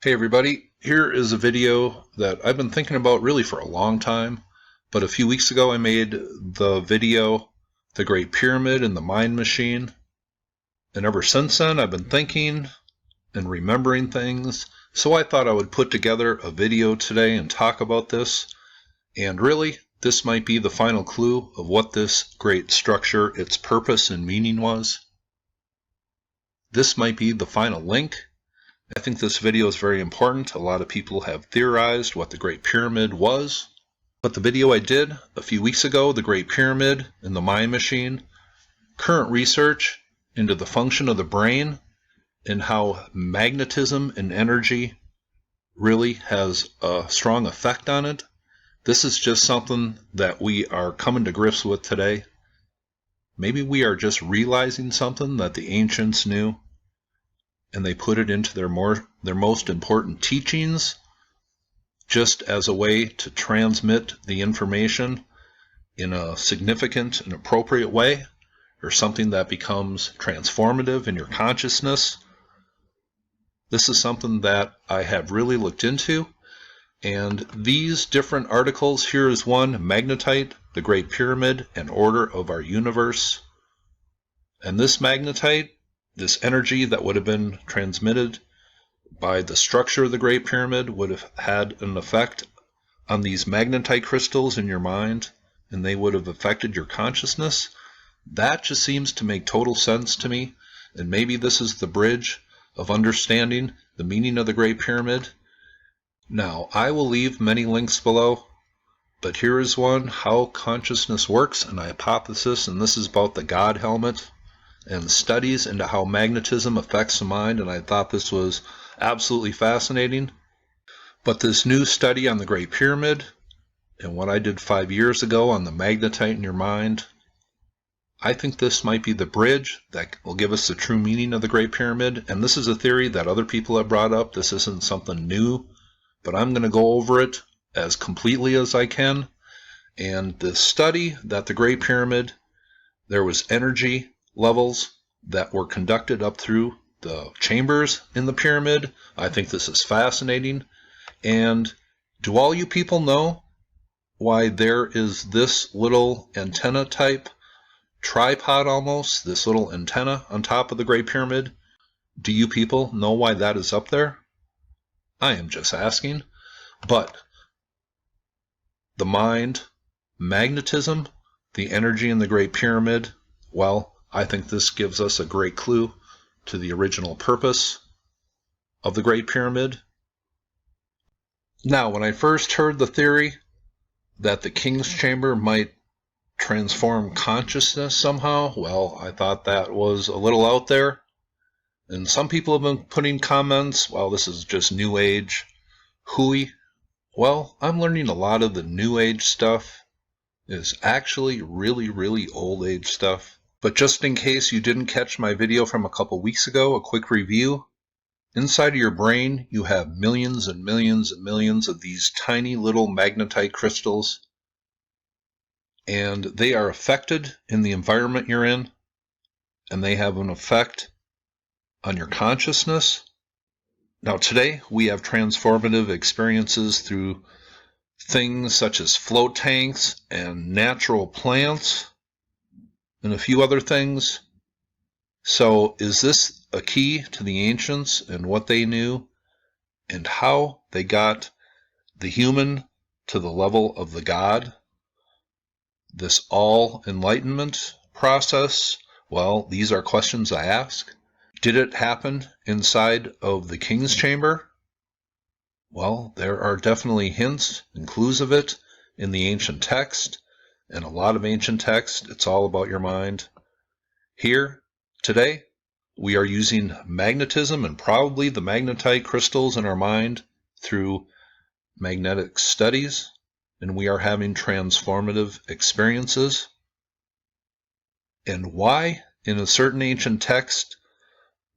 Hey everybody, here is a video that I've been thinking about really for a long time, but a few weeks ago I made the video, The Great Pyramid and the Mind Machine, and ever since then I've been thinking and remembering things, so I thought I would put together a video today and talk about this, and really, this might be the final clue of what this great structure, its purpose and meaning was. This might be the final link. I think this video is very important. A lot of people have theorized what the Great Pyramid was. But the video I did a few weeks ago, the Great Pyramid and the Mind Machine, current research into the function of the brain and how magnetism and energy really has a strong effect on it. This is just something that we are coming to grips with today. Maybe we are just realizing something that the ancients knew, and they put it into their most important teachings just as a way to transmit the information in a significant and appropriate way, or something that becomes transformative in your consciousness. This is something that I have really looked into, and these different articles, here is one, Magnetite, the Great Pyramid, and Order of Our Universe. And this magnetite, this energy that would have been transmitted by the structure of the Great Pyramid, would have had an effect on these magnetite crystals in your mind, and they would have affected your consciousness. That just seems to make total sense to me, and maybe this is the bridge of understanding the meaning of the Great Pyramid. Now, I will leave many links below, but here is one, How Consciousness Works, an hypothesis, and this is about the God helmet and studies into how magnetism affects the mind, and I thought this was absolutely fascinating. But this new study on the Great Pyramid and what I did 5 years ago on the magnetite in your mind, I think this might be the bridge that will give us the true meaning of the Great Pyramid. And this is a theory that other people have brought up. This isn't something new, but I'm going to go over it as completely as I can. And the study that the Great Pyramid, there was energy levels that were conducted up through the chambers in the pyramid. I think this is fascinating. And do all you people know why there is this little antenna type tripod, almost this little antenna on top of the Great Pyramid? Do you people know why that is up there? I am just asking. But the mind, magnetism, the energy in the Great Pyramid, well, I think this gives us a great clue to the original purpose of the Great Pyramid. Now, when I first heard the theory that the King's Chamber might transform consciousness somehow, well, I thought that was a little out there. And some people have been putting comments, well, this is just New Age hooey. Well, I'm learning a lot of the New Age stuff is actually really, really old age stuff. But just in case you didn't catch my video from a couple weeks ago, a quick review. Inside of your brain, you have millions and millions and millions of these tiny little magnetite crystals, and they are affected in the environment you're in, and they have an effect on your consciousness. Now today, we have transformative experiences through things such as float tanks and natural plants and a few other things. So is this a key to the ancients and what they knew and how they got the human to the level of the God? This all enlightenment process? Well, these are questions I ask. Did it happen inside of the King's Chamber? Well, there are definitely hints and clues of it in the ancient text, and a lot of ancient text, it's all about your mind. Here, today, we are using magnetism and probably the magnetite crystals in our mind through magnetic studies, and we are having transformative experiences. And why, in a certain ancient text,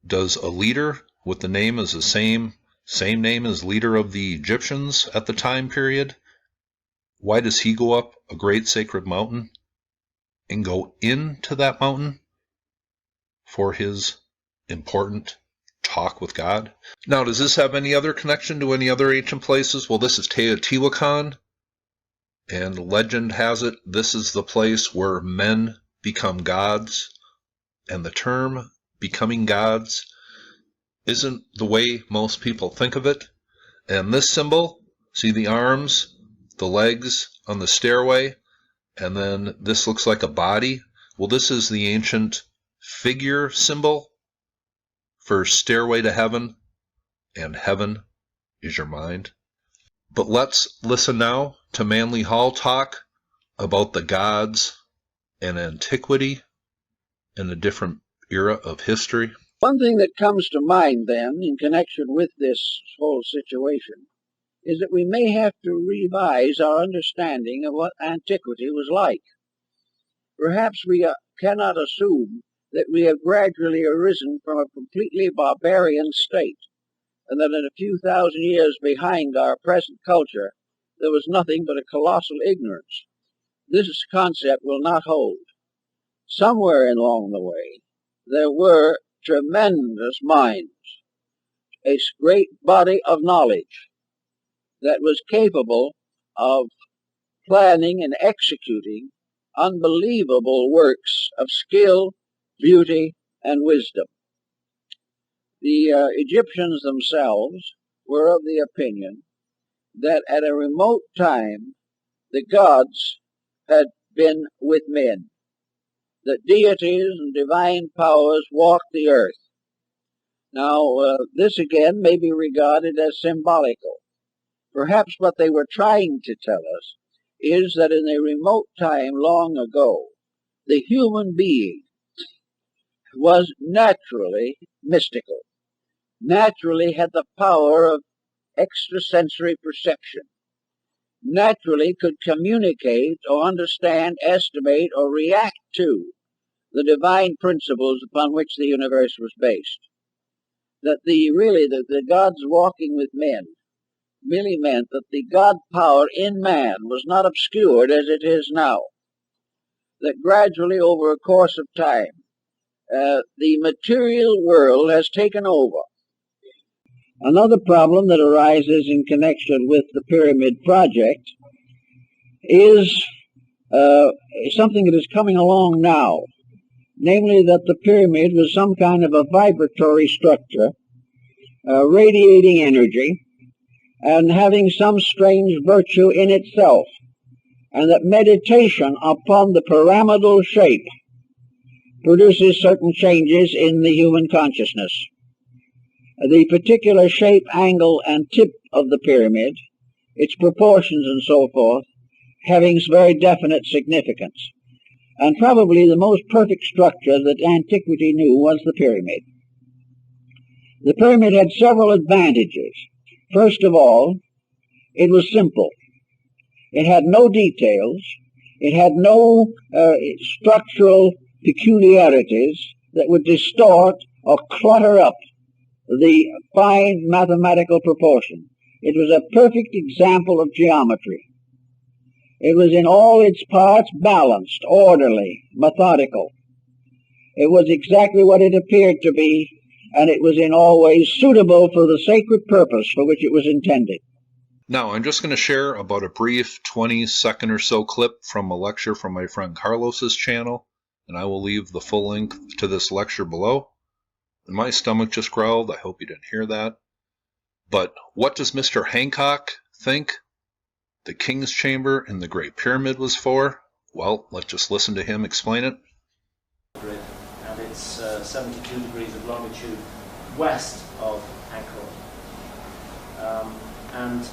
does a leader with the name as the same name as leader of the Egyptians at the time period, why does he go up a great sacred mountain and go into that mountain for his important talk with God. Now, does this have any other connection to any other ancient places? Well, this is Teotihuacan, and legend has it this is the place where men become gods, and the term becoming gods isn't the way most people think of it. And this symbol, see the arms, the legs on the stairway, and then this looks like a body. Well, this is the ancient figure symbol for stairway to heaven, and heaven is your mind. But let's listen now to Manly Hall talk about the gods and antiquity in a different era of history. One thing that comes to mind then in connection with this whole situation is that we may have to revise our understanding of what antiquity was like. Perhaps we cannot assume that we have gradually arisen from a completely barbarian state, and that in a few thousand years behind our present culture there was nothing but a colossal ignorance. This concept will not hold. Somewhere along the way there were tremendous minds, a great body of knowledge that was capable of planning and executing unbelievable works of skill, beauty, and wisdom. The Egyptians themselves were of the opinion that at a remote time the gods had been with men, that deities and divine powers walked the earth. Now, this again may be regarded as symbolical. Perhaps what they were trying to tell us is that in a remote time long ago, the human being was naturally mystical, naturally had the power of extrasensory perception, naturally could communicate or understand, estimate, or react to the divine principles upon which the universe was based. That the gods walking with men merely meant that the God power in man was not obscured as it is now. That gradually over a course of time, the material world has taken over. Another problem that arises in connection with the pyramid project is something that is coming along now, namely that the pyramid was some kind of a vibratory structure, radiating energy, and having some strange virtue in itself, and that meditation upon the pyramidal shape produces certain changes in the human consciousness. The particular shape, angle, and tip of the pyramid, its proportions and so forth, having very definite significance. And probably the most perfect structure that antiquity knew was the pyramid. The pyramid had several advantages. First of all, it was simple. It had no details. It had no structural peculiarities that would distort or clutter up the fine mathematical proportion. It was a perfect example of geometry. It was in all its parts balanced, orderly, methodical. It was exactly what it appeared to be, and it was in all ways suitable for the sacred purpose for which it was intended. Now, I'm just going to share about a brief 20-second or so clip from a lecture from my friend Carlos's channel, and I will leave the full link to this lecture below. And my stomach just growled. I hope you didn't hear that. But what does Mr. Hancock think the King's Chamber in the Great Pyramid was for? Well, let's just listen to him explain it. And it's 72 degrees of longitude west of Hancock. And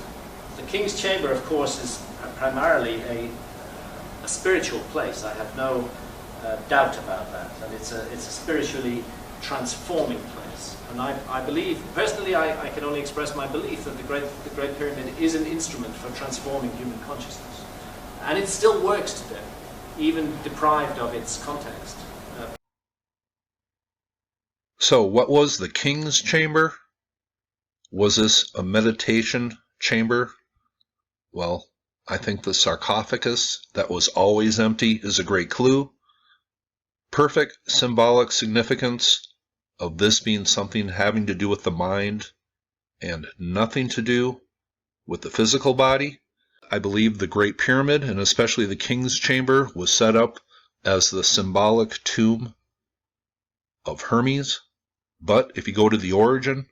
the King's Chamber, of course, is primarily a spiritual place. I have no doubt about that. And it's a spiritually transforming place. And I believe, personally, I can only express my belief that the Great Pyramid is an instrument for transforming human consciousness. And it still works today, even deprived of its context. So what was the King's Chamber? Was this a meditation chamber? Well, I think the sarcophagus that was always empty is a great clue. Perfect symbolic significance of this being something having to do with the mind and nothing to do with the physical body. I believe the Great Pyramid, and especially the King's Chamber, was set up as the symbolic tomb of Hermes. But if you go to the origin,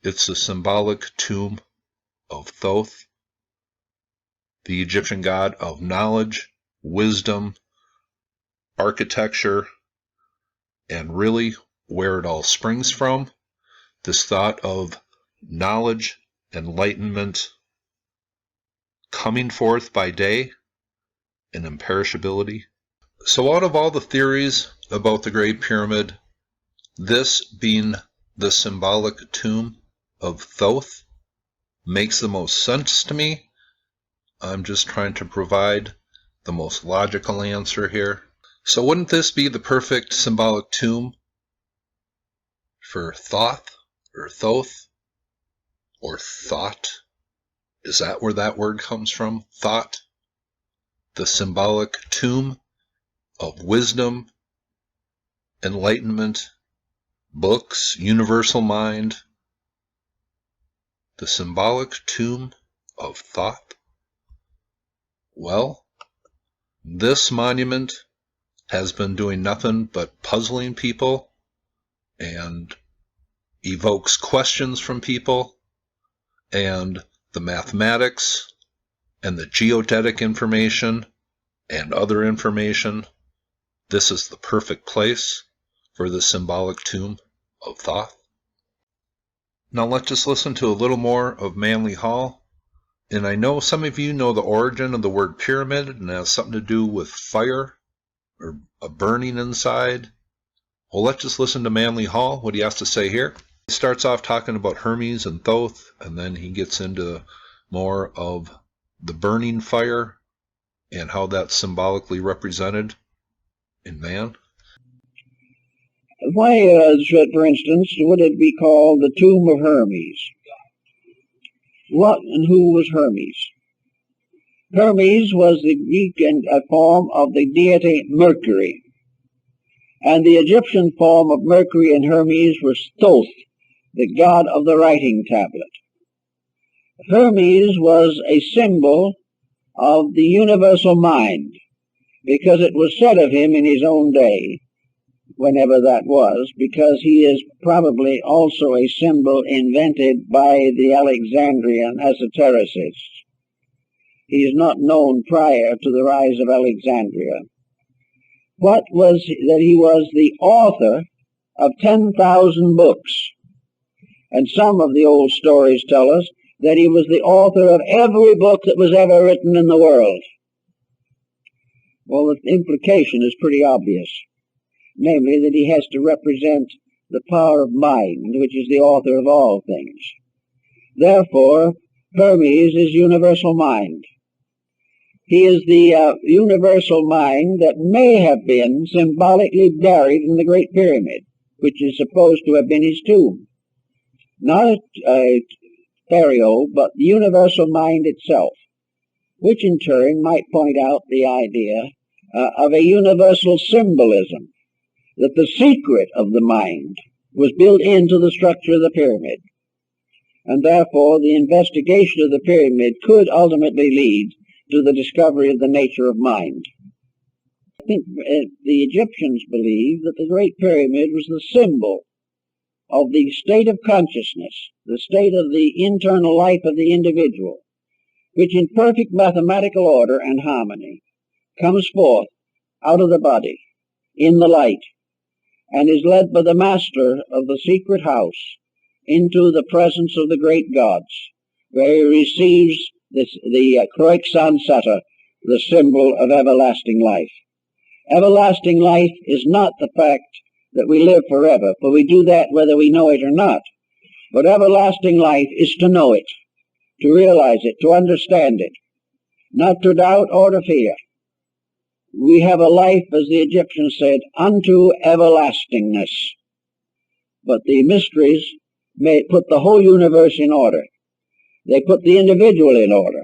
it's the symbolic tomb of Thoth, the Egyptian god of knowledge, wisdom, architecture, and really where it all springs from, this thought of knowledge, enlightenment, coming forth by day, and imperishability. So out of all the theories about the Great Pyramid, this being the symbolic tomb of Thoth makes the most sense to me. I'm just trying to provide the most logical answer here. So wouldn't this be the perfect symbolic tomb for Thoth, or Thoth, or thought? Is that where that word comes from? Thought? The symbolic tomb of wisdom, enlightenment, books, universal mind. The symbolic tomb of thought? Well, this monument has been doing nothing but puzzling people and evokes questions from people, and the mathematics and the geodetic information and other information. This is the perfect place for the symbolic tomb of Thoth. Now let's just listen to a little more of Manly Hall. And I know some of you know the origin of the word pyramid, and it has something to do with fire or a burning inside. Well, let's just listen to Manly Hall, what he has to say here. He starts off talking about Hermes and Thoth, and then he gets into more of the burning fire and how that's symbolically represented in man. Why, for instance, would it be called the tomb of Hermes? What and who was Hermes? Hermes was the Greek form of the deity Mercury, and the Egyptian form of Mercury and Hermes was Thoth, the god of the writing tablet. Hermes was a symbol of the universal mind, because it was said of him in his own day, whenever that was, because he is probably also a symbol invented by the Alexandrian esotericists. He is not known prior to the rise of Alexandria. What was that he was the author of 10,000 books, and some of the old stories tell us that he was the author of every book that was ever written in the world. Well, the implication is pretty obvious, namely that he has to represent the power of mind, which is the author of all things. Therefore, Hermes is universal mind. He is the universal mind that may have been symbolically buried in the Great Pyramid, which is supposed to have been his tomb. Not a burial, but the universal mind itself, which in turn might point out the idea of a universal symbolism, that the secret of the mind was built into the structure of the pyramid, and therefore the investigation of the pyramid could ultimately lead to the discovery of the nature of mind. I think the Egyptians believed that the Great Pyramid was the symbol of the state of consciousness, the state of the internal life of the individual, which in perfect mathematical order and harmony comes forth out of the body in the light, and is led by the master of the secret house into the presence of the great gods, where he receives the Kroixan Seta, the symbol of everlasting life. Everlasting life is not the fact that we live forever, for we do that whether we know it or not. But everlasting life is to know it, to realize it, to understand it, not to doubt or to fear. We have a life, as the Egyptians said, unto everlastingness. But the mysteries may put the whole universe in order. They put the individual in order.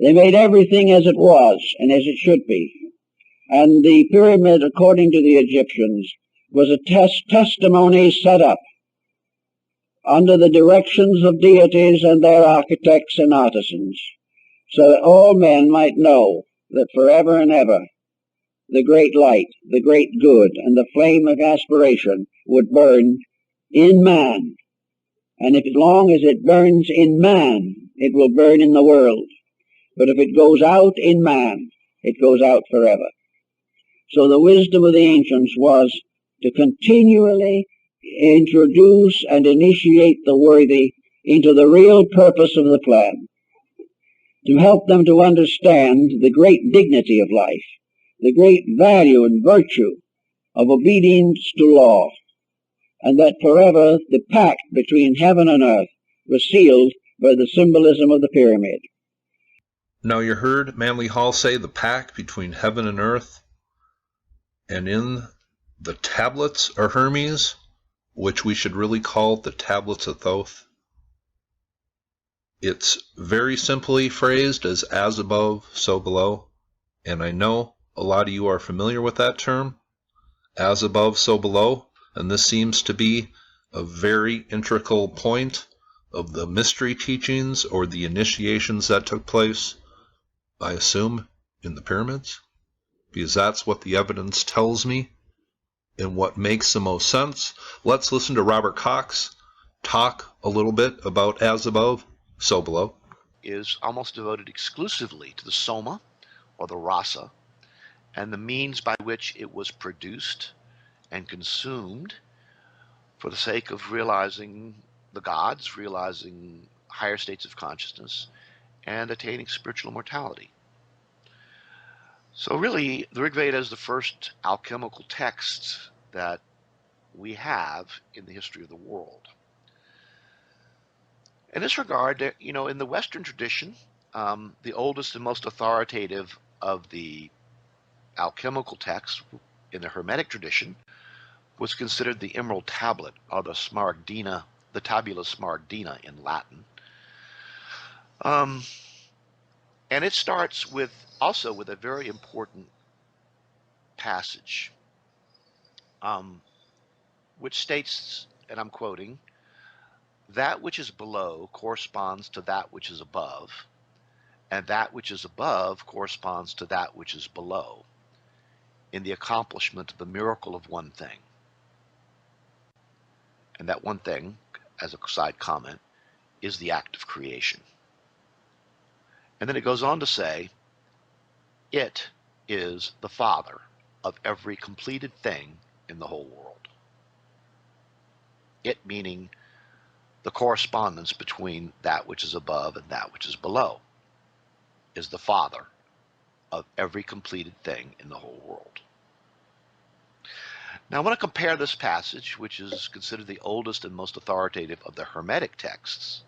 They made everything as it was and as it should be. And the pyramid, according to the Egyptians, was a testimony set up under the directions of deities and their architects and artisans, so that all men might know that forever and ever the great light, the great good, and the flame of aspiration would burn in man. And if as long as it burns in man, it will burn in the world. But if it goes out in man, it goes out forever. So the wisdom of the ancients was to continually introduce and initiate the worthy into the real purpose of the plan, to help them to understand the great dignity of life, the great value and virtue of obedience to law, and that forever the pact between heaven and earth was sealed by the symbolism of the pyramid. Now you heard Manly Hall say the pact between heaven and earth, and in the tablets of Hermes, which we should really call the tablets of Thoth, it's very simply phrased as above, so below, and I know a lot of you are familiar with that term, as above, so below, and this seems to be a very integral point of the mystery teachings or the initiations that took place, I assume, in the pyramids, because that's what the evidence tells me and what makes the most sense. Let's listen to Robert Cox talk a little bit about as above, so below. Is almost devoted exclusively to the soma, or the rasa, and the means by which it was produced and consumed for the sake of realizing the gods, realizing higher states of consciousness, and attaining spiritual immortality. So really, the Rig Veda is the first alchemical text that we have in the history of the world. In this regard, in the Western tradition, the oldest and most authoritative of the alchemical texts in the Hermetic tradition was considered the Emerald Tablet, or the Smaragdina, the Tabula Smaragdina in Latin. And it starts also with a very important passage, which states, and I'm quoting, "That which is below corresponds to that which is above, and that which is above corresponds to that which is below, in the accomplishment of the miracle of one thing." And that one thing, as a side comment, is the act of creation. And then it goes on to say, "It is the father of every completed thing in the whole world." It meaning the correspondence between that which is above and that which is below is the father of every completed thing in the whole world. Now I want to compare this passage, which is considered the oldest and most authoritative of the Hermetic texts,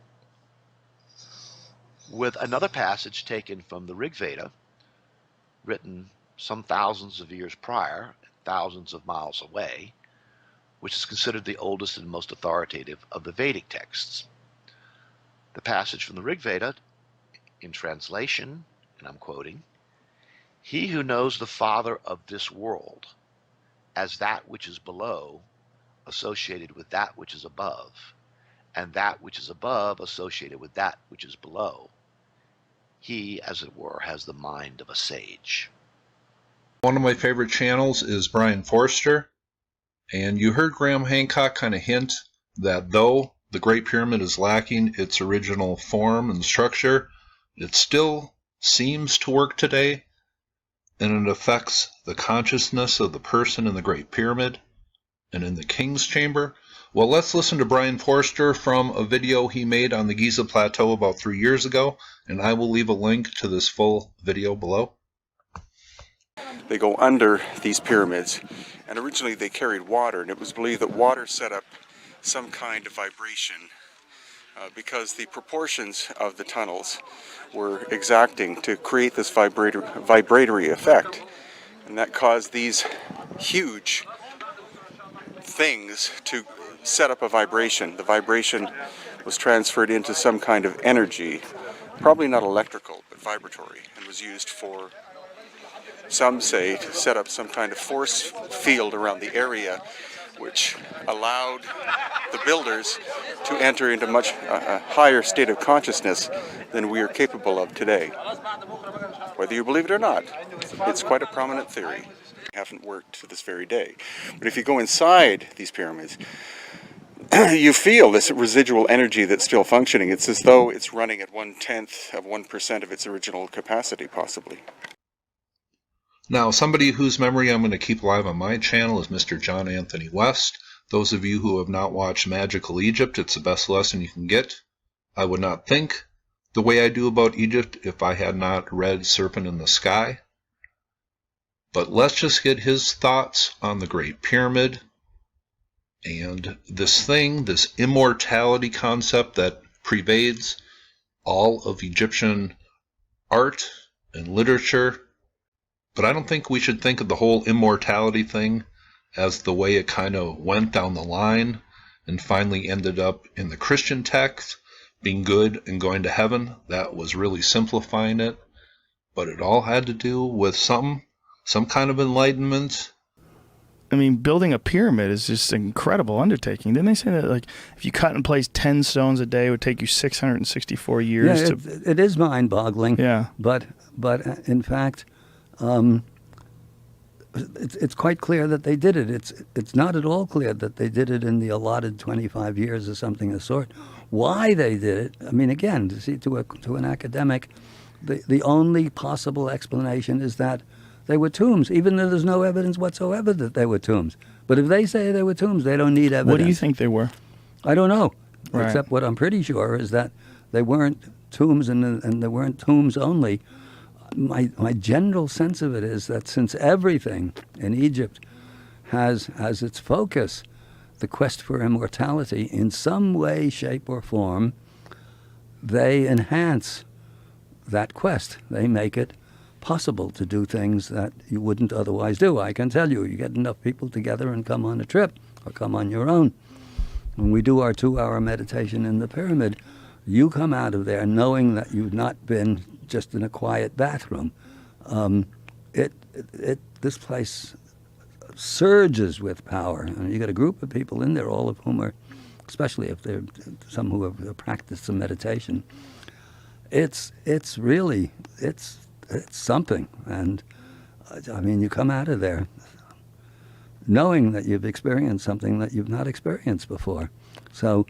with another passage taken from the Rig Veda, written some thousands of years prior, thousands of miles away, which is considered the oldest and most authoritative of the Vedic texts. The passage from the Rig Veda, in translation, and I'm quoting, "He who knows the father of this world as that which is below associated with that which is above, and that which is above associated with that which is below, he, as it were, has the mind of a sage." One of my favorite channels is Brien Foerster, and you heard Graham Hancock kind of hint that though the Great Pyramid is lacking its original form and structure, it still seems to work today, and it affects the consciousness of the person in the Great Pyramid and in the King's Chamber. Well, let's listen to Brien Foerster from a video he made on the Giza Plateau about 3 years ago, and I will leave a link to this full video below. They go under these pyramids, and originally they carried water, and it was believed that water set up some kind of vibration because the proportions of the tunnels were exacting to create this vibratory effect, and that caused these huge things to set up a vibration. The vibration was transferred into some kind of energy, probably not electrical but vibratory, and was used for some say, to set up some kind of force field around the area, which allowed the builders to enter into much higher state of consciousness than we are capable of today. Whether you believe it or not, it's quite a prominent theory. Haven't worked to this very day. But if you go inside these pyramids, you feel this residual energy that's still functioning. It's as though it's running at 1/10 of 1% of its original capacity, possibly. Now, somebody whose memory I'm going to keep alive on my channel is Mr. John Anthony West. Those of you who have not watched Magical Egypt, it's the best lesson you can get. I would not think the way I do about Egypt if I had not read Serpent in the Sky. But let's just get his thoughts on the Great Pyramid and this thing, this immortality concept that pervades all of Egyptian art and literature. But I don't think we should think of the whole immortality thing as the way it kind of went down the line and finally ended up in the Christian text, being good and going to heaven. That was really simplifying it. But it all had to do with some kind of enlightenment. I mean, building a pyramid is just an incredible undertaking. Didn't they say that, like, if you cut and place 10 stones a day, it would take you 664 years? Yeah, it is mind-boggling. Yeah. But in fact, it's quite clear that they did it. It's not at all clear that they did it in the allotted 25 years or something of the sort. Why they did it, I mean, again, to an academic, the only possible explanation is that they were tombs, even though there's no evidence whatsoever that they were tombs. But if they say they were tombs, they don't need evidence. What do you think they were? I don't know. Right. Except what I'm pretty sure is that they weren't tombs, and they weren't tombs only. My general sense of it is that since everything in Egypt has as its focus the quest for immortality in some way, shape, or form, they enhance that quest. They make it possible to do things that you wouldn't otherwise do. I can tell you, you get enough people together and come on a trip or come on your own. When we do our 2-hour meditation in the pyramid, you come out of there knowing that you've not been just in a quiet bathroom. This place surges with power. I mean, you got a group of people in there, all of whom are, especially if they're some who have practiced some meditation. It's really something. And I mean, you come out of there knowing that you've experienced something that you've not experienced before. So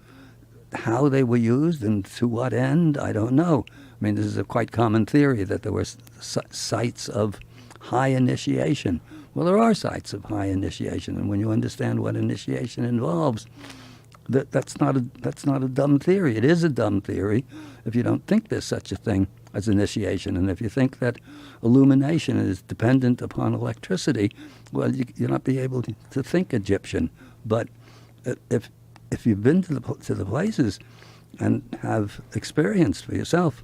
how they were used and to what end, I don't know. I mean, this is a quite common theory that there were sites of high initiation. Well, there are sites of high initiation, and when you understand what initiation involves, that's not a dumb theory. It is a dumb theory if you don't think there's such a thing as initiation, and if you think that illumination is dependent upon electricity, well, you'll not be able to think Egyptian. But if you've been to the places and have experienced for yourself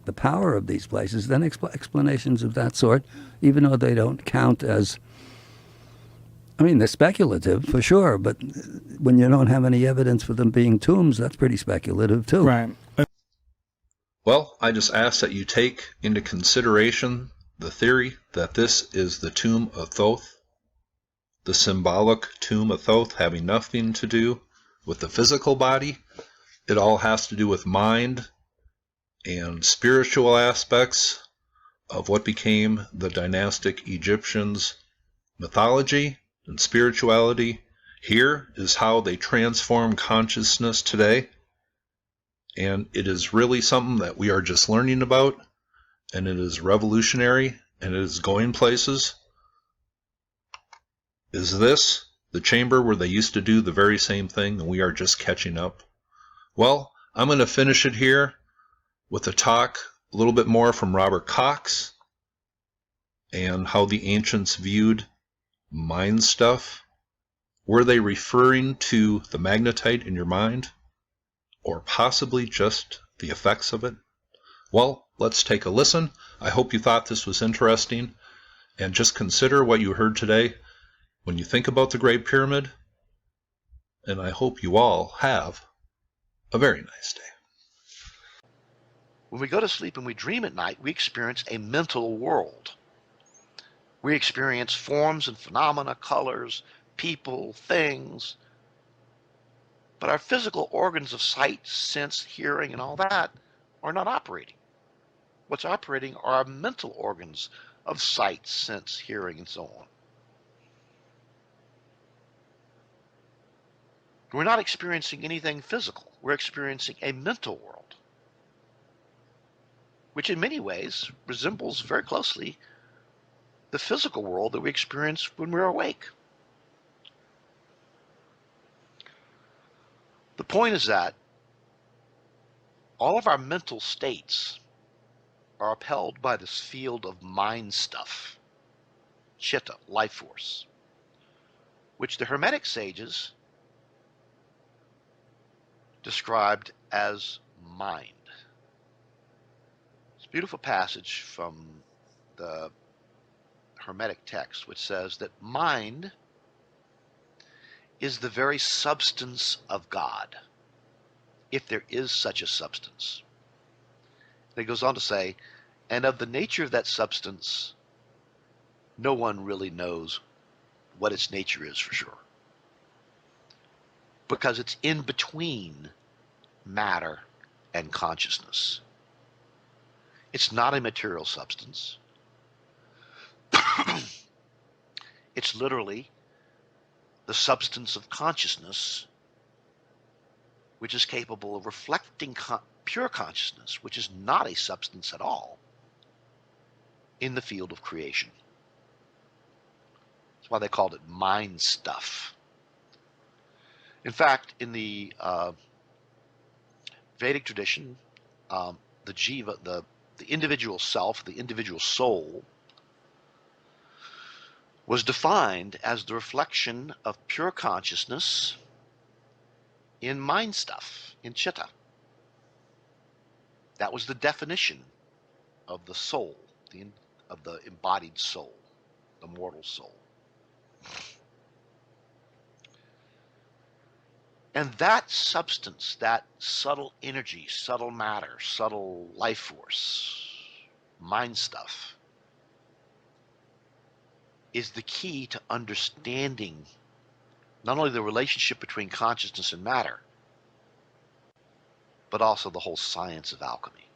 the power of these places, then explanations of that sort, even though they don't count as, I mean, they're speculative for sure, but when you don't have any evidence for them being tombs, that's pretty speculative too. Right. Well, I just ask that you take into consideration the theory that this is the tomb of Thoth, the symbolic tomb of Thoth having nothing to do with the physical body. It all has to do with mind and spiritual aspects of what became the dynastic Egyptians' mythology and spirituality. Here is how they transform consciousness today. And it is really something that we are just learning about, and it is revolutionary, and it is going places. Is this the chamber where they used to do the very same thing, and we are just catching up? Well, I'm going to finish it here with a talk a little bit more from Robert Cox and how the ancients viewed mind stuff. Were they referring to the magnetite in your mind, or possibly just the effects of it? Well, let's take a listen. I hope you thought this was interesting, and just consider what you heard today when you think about the Great Pyramid, and I hope you all have a very nice day. When we go to sleep and we dream at night, we experience a mental world. We experience forms and phenomena, colors, people, things, but our physical organs of sight, sense, hearing, and all that are not operating. What's operating are our mental organs of sight, sense, hearing, and so on. We're not experiencing anything physical. We're experiencing a mental world, which in many ways resembles very closely the physical world that we experience when we're awake. The point is that all of our mental states are upheld by this field of mind stuff, chitta, life force, which the Hermetic sages described as mind. It's a beautiful passage from the Hermetic text which says that mind is the very substance of God, if there is such a substance. And it goes on to say, and of the nature of that substance, no one really knows what its nature is for sure, because it's in between matter and consciousness. It's not a material substance. It's literally the substance of consciousness, which is capable of reflecting pure consciousness, which is not a substance at all, in the field of creation. That's why they called it mind stuff. In fact, in the Vedic tradition, the Jiva, the individual self, the individual soul, was defined as the reflection of pure consciousness in mind stuff, in chitta. That was the definition of the soul, of the embodied soul, the mortal soul. And that substance, that subtle energy, subtle matter, subtle life force, mind stuff, is the key to understanding not only the relationship between consciousness and matter, but also the whole science of alchemy.